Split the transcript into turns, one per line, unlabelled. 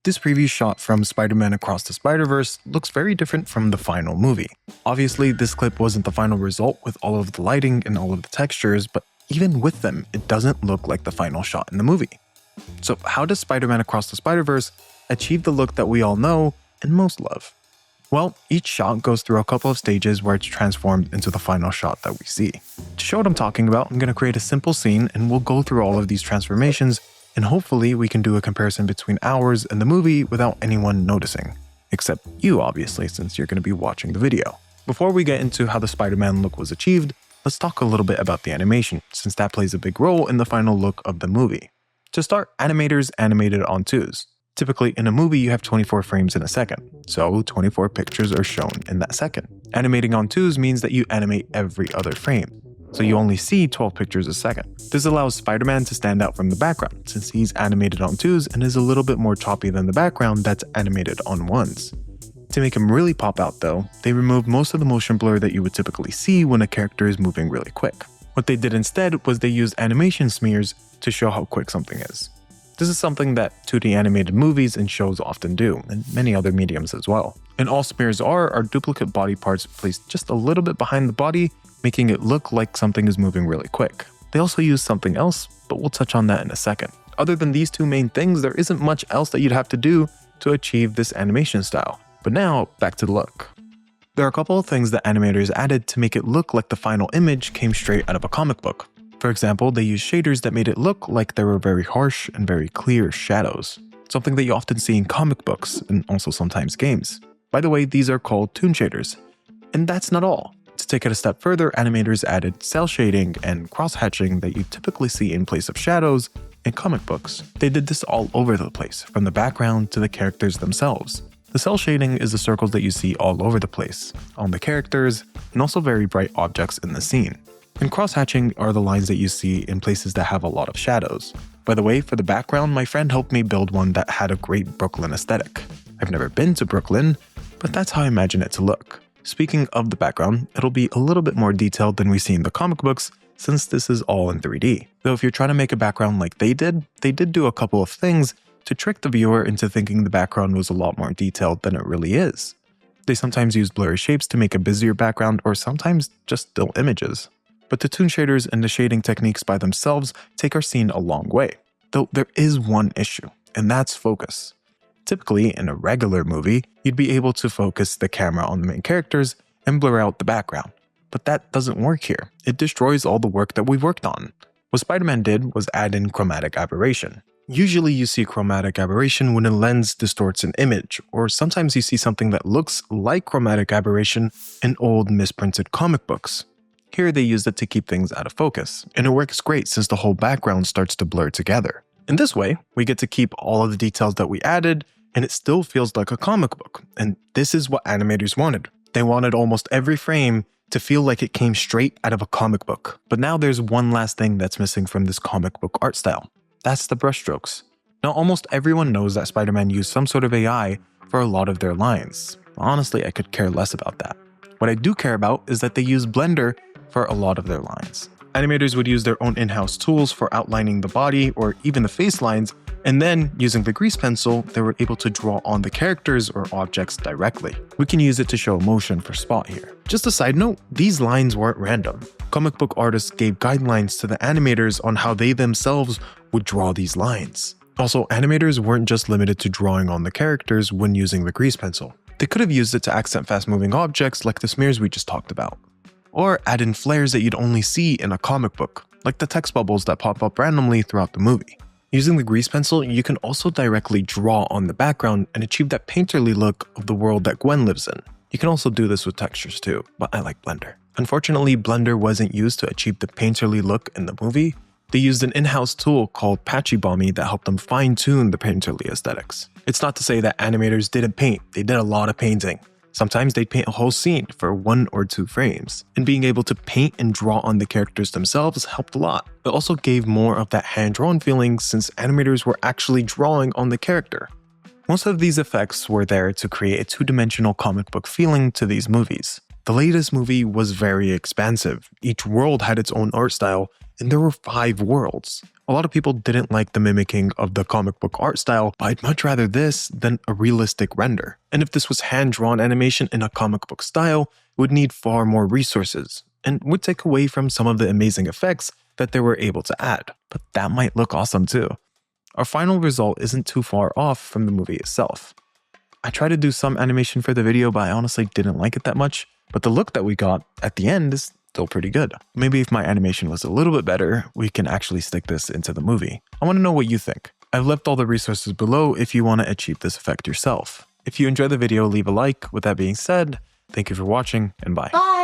This preview shot from Spider-Man Across the Spider-Verse looks very different from the final movie. Obviously, this clip wasn't the final result with all of the lighting and all of the textures, but even with them, it doesn't look like the final shot in the movie. So how does Spider-Man Across the Spider-Verse achieve the look that we all know and most love? Well, each shot goes through a couple of stages where it's transformed into the final shot that we see. To show what I'm talking about, I'm going to create a simple scene and we'll go through all of these transformations, and hopefully we can do a comparison between ours and the movie without anyone noticing. Except you, obviously, since you're going to be watching the video. Before we get into how the Spider-Man look was achieved, let's talk a little bit about the animation, since that plays a big role in the final look of the movie. To start, animators animated on twos. Typically, in a movie, you have 24 frames in a second, so 24 pictures are shown in that second. Animating on twos means that you animate every other frame, so you only see 12 pictures a second. This allows Spider-Man to stand out from the background, since he's animated on twos and is a little bit more choppy than the background that's animated on ones. To make him really pop out though, they removed most of the motion blur that you would typically see when a character is moving really quick. What they did instead was they used animation smears to show how quick something is. This is something that 2D animated movies and shows often do, and many other mediums as well. And all smears are duplicate body parts placed just a little bit behind the body, making it look like something is moving really quick. They also use something else, but we'll touch on that in a second. Other than these two main things, there isn't much else that you'd have to do to achieve this animation style. But now, back to the look. There are a couple of things that animators added to make it look like the final image came straight out of a comic book. For example, they used shaders that made it look like there were very harsh and very clear shadows, something that you often see in comic books and also sometimes games. By the way, these are called toon shaders. And that's not all. To take it a step further, animators added cell shading and cross-hatching that you typically see in place of shadows in comic books. They did this all over the place, from the background to the characters themselves. The cell shading is the circles that you see all over the place, on the characters, and also very bright objects in the scene. And cross-hatching are the lines that you see in places that have a lot of shadows. By the way, for the background, my friend helped me build one that had a great Brooklyn aesthetic. I've never been to Brooklyn, but that's how I imagine it to look. Speaking of the background, it'll be a little bit more detailed than we see in the comic books, since this is all in 3D. Though if you're trying to make a background like they did do a couple of things to trick the viewer into thinking the background was a lot more detailed than it really is. They sometimes use blurry shapes to make a busier background, or sometimes just still images. But the toon shaders and the shading techniques by themselves take our scene a long way. Though there is one issue, and that's focus. Typically, in a regular movie, you'd be able to focus the camera on the main characters and blur out the background. But that doesn't work here. It destroys all the work that we've worked on. What Spider-Man did was add in chromatic aberration. Usually you see chromatic aberration when a lens distorts an image, or sometimes you see something that looks like chromatic aberration in old misprinted comic books. Here they used it to keep things out of focus, and it works great since the whole background starts to blur together. In this way, we get to keep all of the details that we added, and it still feels like a comic book. And this is what animators wanted. They wanted almost every frame to feel like it came straight out of a comic book. But now there's one last thing that's missing from this comic book art style. That's the brushstrokes. Now almost everyone knows that Spider-Man used some sort of AI for a lot of their lines. Honestly, I could care less about that. What I do care about is that they use Blender for a lot of their lines. Animators would use their own in-house tools for outlining the body or even the face lines, and then, using the grease pencil, they were able to draw on the characters or objects directly. We can use it to show motion for Spot here. Just a side note, these lines weren't random. Comic book artists gave guidelines to the animators on how they themselves would draw these lines. Also, animators weren't just limited to drawing on the characters when using the grease pencil. They could have used it to accent fast-moving objects like the smears we just talked about. Or add in flares that you'd only see in a comic book, like the text bubbles that pop up randomly throughout the movie. Using the grease pencil, you can also directly draw on the background and achieve that painterly look of the world that Gwen lives in. You can also do this with textures too, but I like Blender. Unfortunately, Blender wasn't used to achieve the painterly look in the movie. They used an in-house tool called Patchy Bomby that helped them fine-tune the painterly aesthetics. It's not to say that animators didn't paint, they did a lot of painting. Sometimes they'd paint a whole scene for 1 or 2 frames, and being able to paint and draw on the characters themselves helped a lot. It also gave more of that hand-drawn feeling since animators were actually drawing on the character. Most of these effects were there to create a 2-dimensional comic book feeling to these movies. The latest movie was very expansive. Each world had its own art style, and there were 5 worlds. A lot of people didn't like the mimicking of the comic book art style, but I'd much rather this than a realistic render. And if this was hand-drawn animation in a comic book style, it would need far more resources, and would take away from some of the amazing effects that they were able to add. But that might look awesome too. Our final result isn't too far off from the movie itself. I tried to do some animation for the video, but I honestly didn't like it that much. But the look that we got at the end is still pretty good. Maybe if my animation was a little bit better, we can actually stick this into the movie. I want to know what you think. I've left all the resources below if you want to achieve this effect yourself. If you enjoyed the video, leave a like. With that being said, thank you for watching, and bye.
Bye!